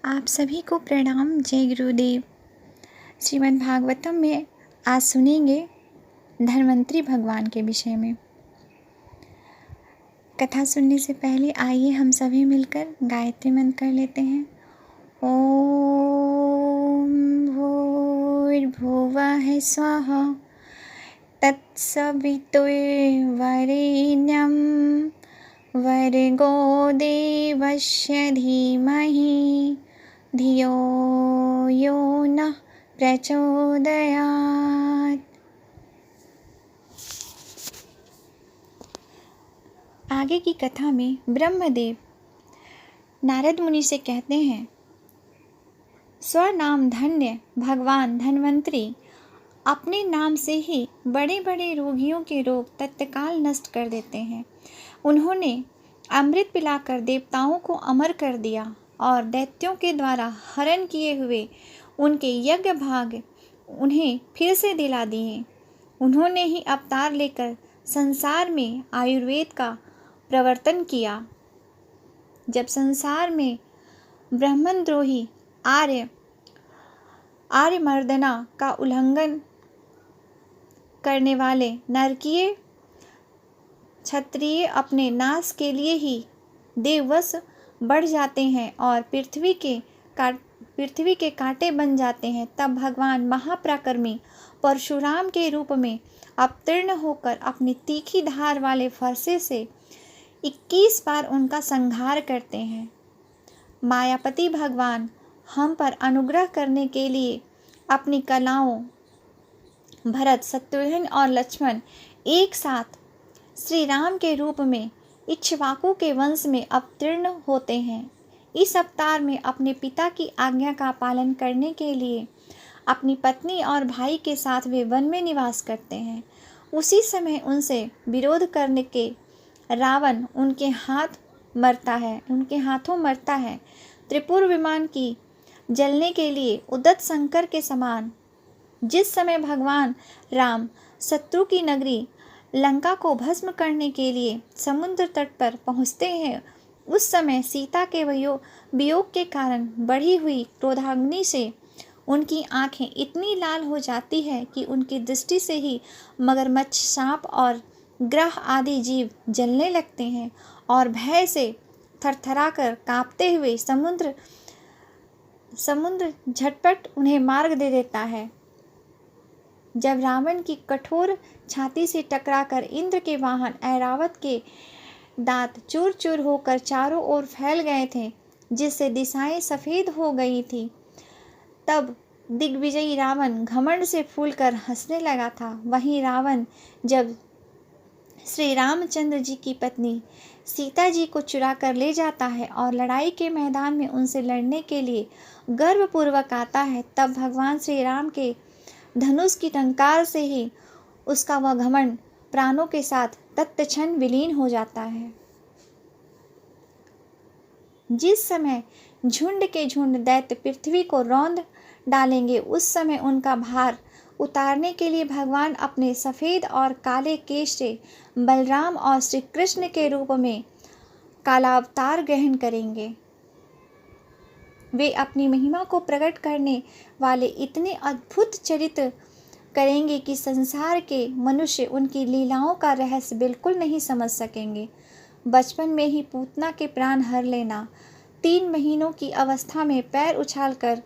आप सभी को प्रणाम। जय गुरुदेव। श्रीमद् भागवतम में आज सुनेंगे धन्वंतरी भगवान के विषय में। कथा सुनने से पहले आइए हम सभी मिलकर गायत्री मंत्र कर लेते हैं। ओम भूर्भुवः स्वः तत्सवितुर्वरेण्यं भर्गो देवस्य धीमहि धियो यो नः प्रचोदयात्। आगे की कथा में ब्रह्मदेव नारद मुनि से कहते हैं, स्वनाम धन्य भगवान धन्वंतरी अपने नाम से ही बड़े बड़े रोगियों के रोग तत्काल नष्ट कर देते हैं। उन्होंने अमृत पिलाकर देवताओं को अमर कर दिया और दैत्यों के द्वारा हरण किए हुए उनके यज्ञ भाग उन्हें फिर से दिला दिए। उन्होंने ही अवतार लेकर संसार में आयुर्वेद का प्रवर्तन किया। जब संसार में ब्राह्मणद्रोही आर्यमर्दना का उल्लंघन करने वाले नरकीय क्षत्रिय अपने नाश के लिए ही देववश बढ़ जाते हैं और पृथ्वी के कांटे बन जाते हैं, तब भगवान महापराक्रमी परशुराम के रूप में अवतीर्ण होकर अपनी तीखी धार वाले फरसे से 21 बार उनका संहार करते हैं। मायापति भगवान हम पर अनुग्रह करने के लिए अपनी कलाओं भरत, शत्रुघ्न और लक्ष्मण एक साथ श्री राम के रूप में इक्ष्वाकु के वंश में अवतीर्ण होते हैं। इस अवतार में अपने पिता की आज्ञा का पालन करने के लिए अपनी पत्नी और भाई के साथ वे वन में निवास करते हैं। उसी समय उनसे विरोध करने के रावण उनके हाथों मरता है। त्रिपुर विमान की जलने के लिए उद्यत शंकर के समान जिस समय भगवान राम शत्रु की नगरी लंका को भस्म करने के लिए समुद्र तट पर पहुँचते हैं, उस समय सीता के वियोग के कारण बढ़ी हुई क्रोधाग्नि से उनकी आंखें इतनी लाल हो जाती है कि उनकी दृष्टि से ही मगरमच्छ, सांप और ग्रह आदि जीव जलने लगते हैं और भय से थरथराकर कांपते हुए समुद्र झटपट उन्हें मार्ग दे देता है। जब रावण की कठोर छाती से टकराकर इंद्र के वाहन ऐरावत के दांत चूर चूर होकर चारों ओर फैल गए थे, जिससे दिशाएं सफ़ेद हो गई थी, तब दिग्विजयी रावण घमंड से फूलकर हंसने लगा था। वहीं रावण जब श्री रामचंद्र जी की पत्नी सीता जी को चुरा कर ले जाता है और लड़ाई के मैदान में उनसे लड़ने के लिए गर्वपूर्वक आता है, तब भगवान श्री राम के धनुष की टंकार से ही उसका वह घमंड प्राणों के साथ तत्क्षण विलीन हो जाता है। जिस समय झुंड के झुंड दैत्य पृथ्वी को रौंद डालेंगे, उस समय उनका भार उतारने के लिए भगवान अपने सफ़ेद और काले केश से बलराम और श्री कृष्ण के रूप में कालावतार ग्रहण करेंगे। वे अपनी महिमा को प्रकट करने वाले इतने अद्भुत चरित्र करेंगे कि संसार के मनुष्य उनकी लीलाओं का रहस्य बिल्कुल नहीं समझ सकेंगे। बचपन में ही पूतना के प्राण हर लेना, 3 महीनों की अवस्था में पैर उछालकर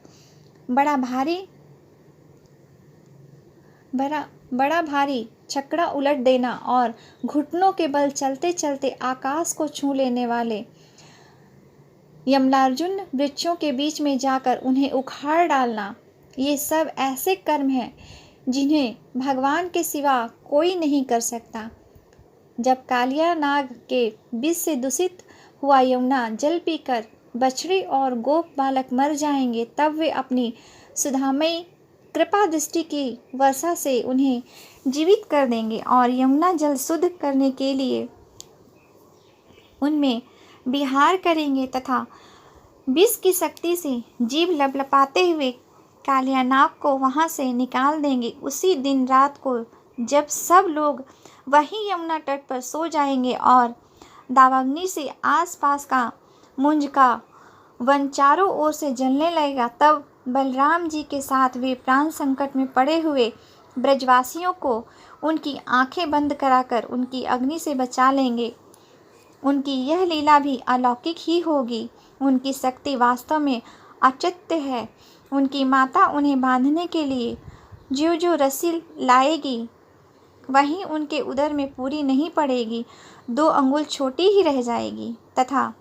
बड़ा भारी छकड़ा उलट देना और घुटनों के बल चलते चलते आकाश को छू लेने वाले यमलार्जुन वृक्षों के बीच में जाकर उन्हें उखाड़ डालना, ये सब ऐसे कर्म हैं जिन्हें भगवान के सिवा कोई नहीं कर सकता। जब कालिया नाग के विष से दूषित हुआ यमुना जल पीकर बछड़े और गोप बालक मर जाएंगे, तब वे अपनी सुधामयी कृपा दृष्टि की वर्षा से उन्हें जीवित कर देंगे और यमुना जल शुद्ध करने के लिए उनमें विहार करेंगे तथा विष की शक्ति से जीभ लपलपाते हुए कालियानाग को वहां से निकाल देंगे। उसी दिन रात को जब सब लोग वहीं यमुना तट पर सो जाएंगे और दावाग्नि से आसपास का मुंज का वन चारों ओर से जलने लगेगा। तब बलराम जी के साथ वे प्राण संकट में पड़े हुए ब्रजवासियों को उनकी आंखें बंद कराकर उनकी अग्नि से बचा लेंगे। उनकी यह लीला भी अलौकिक ही होगी। उनकी शक्ति वास्तव में अचित्य है। उनकी माता उन्हें बांधने के लिए जो जो रस्सी लाएगी वहीं उनके उदर में पूरी नहीं पड़ेगी, 2 अंगुल छोटी ही रह जाएगी। तथा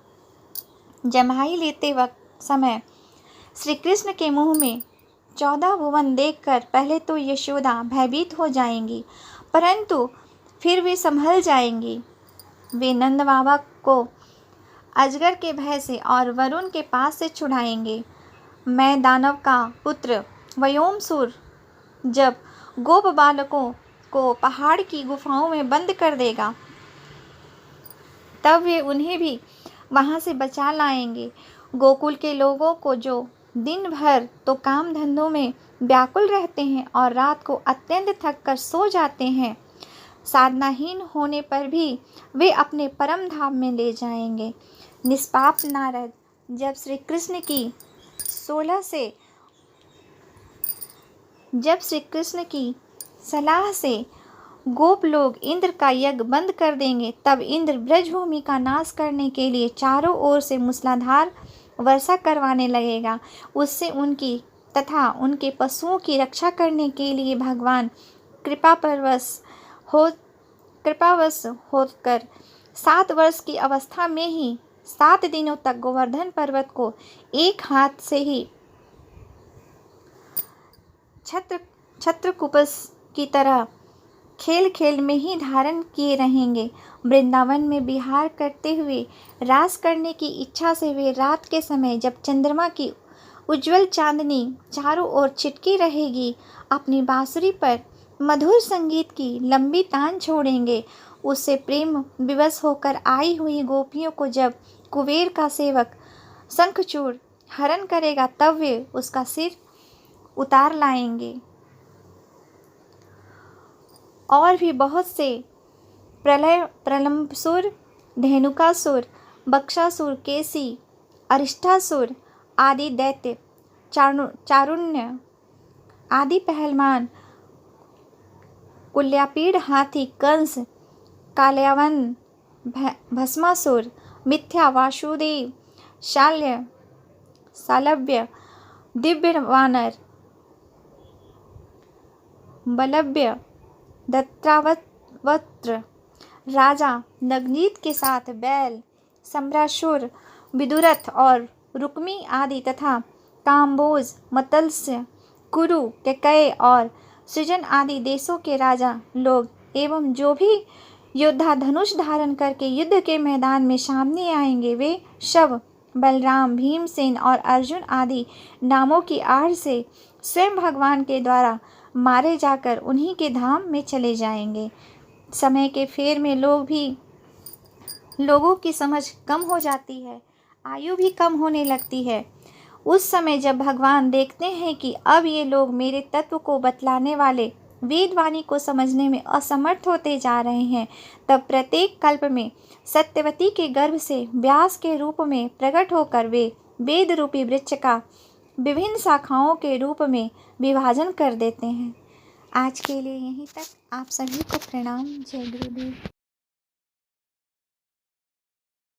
जमाई लेते वक्त समय श्री कृष्ण के मुंह में 14 भुवन देखकर पहले तो यशोदा भयभीत हो जाएंगी, परंतु फिर वे संभल जाएंगी। वे नंद बाबा को अजगर के भय से और वरुण के पास से छुड़ाएंगे। मैं दानव का पुत्र व्योमसूर जब गोप बालकों को पहाड़ की गुफाओं में बंद कर देगा, तब वे उन्हें भी वहां से बचा लाएंगे। गोकुल के लोगों को जो दिन भर तो काम धंधों में व्याकुल रहते हैं और रात को अत्यंत थक कर सो जाते हैं, साधनाहीन होने पर भी वे अपने परम धाम में ले जाएंगे। निष्पाप नारद जब श्री कृष्ण की सलाह से गोप लोग इंद्र का यज्ञ बंद कर देंगे, तब इंद्र ब्रजभूमि का नाश करने के लिए चारों ओर से मूसलाधार वर्षा करवाने लगेगा। उससे उनकी तथा उनके पशुओं की रक्षा करने के लिए भगवान कृपावश होकर 7 वर्ष की अवस्था में ही 7 दिनों तक गोवर्धन पर्वत को एक हाथ से ही छत्रकुपस की तरह खेल खेल में ही धारण किए रहेंगे। वृंदावन में विहार करते हुए रास करने की इच्छा से वे रात के समय जब चंद्रमा की उज्जवल चांदनी चारों ओर छिटकी रहेगी, अपनी बांसुरी पर मधुर संगीत की लंबी तान छोड़ेंगे। उससे प्रेम विवश होकर आई हुई गोपियों को जब कुबेर का सेवक शंखचूड़ हरण करेगा, तब वे उसका सिर उतार लाएंगे। और भी बहुत से प्रलंबसुर, धेनुकासुर, बक्षासुर, केसी, अरिष्टासुर आदि दैत्य, चारुण्य आदि पहलवान, कुल्यापीड़ हाथी, कंस, कालयावन, भस्मासुर, मिथ्या, वासुदेव, शाल्य, शालव्य, दिव्य वानर, बलव्य, दत्रावत्र, राजा नगनीत के साथ बैल, सम्रासुर, विदुरथ और रुक्मी आदि तथा काम्बोज, मतस्य, कुरु, केकय और सृजन आदि देशों के राजा लोग एवं जो भी योद्धा धनुष धारण करके युद्ध के मैदान में सामने आएंगे, वे सब बलराम, भीमसेन और अर्जुन आदि नामों की आड़ से स्वयं भगवान के द्वारा मारे जाकर उन्हीं के धाम में चले जाएंगे। समय के फेर में लोगों की समझ कम हो जाती है, आयु भी कम होने लगती है। उस समय जब भगवान देखते हैं कि अब ये लोग मेरे तत्व को बतलाने वाले वेदवाणी को समझने में असमर्थ होते जा रहे हैं, तब प्रत्येक कल्प में सत्यवती के गर्भ से व्यास के रूप में प्रकट होकर वे वेद रूपी वृक्ष का विभिन्न शाखाओं के रूप में विभाजन कर देते हैं। आज के लिए यहीं तक। आप सभी को प्रणाम। जय गुरुदेव।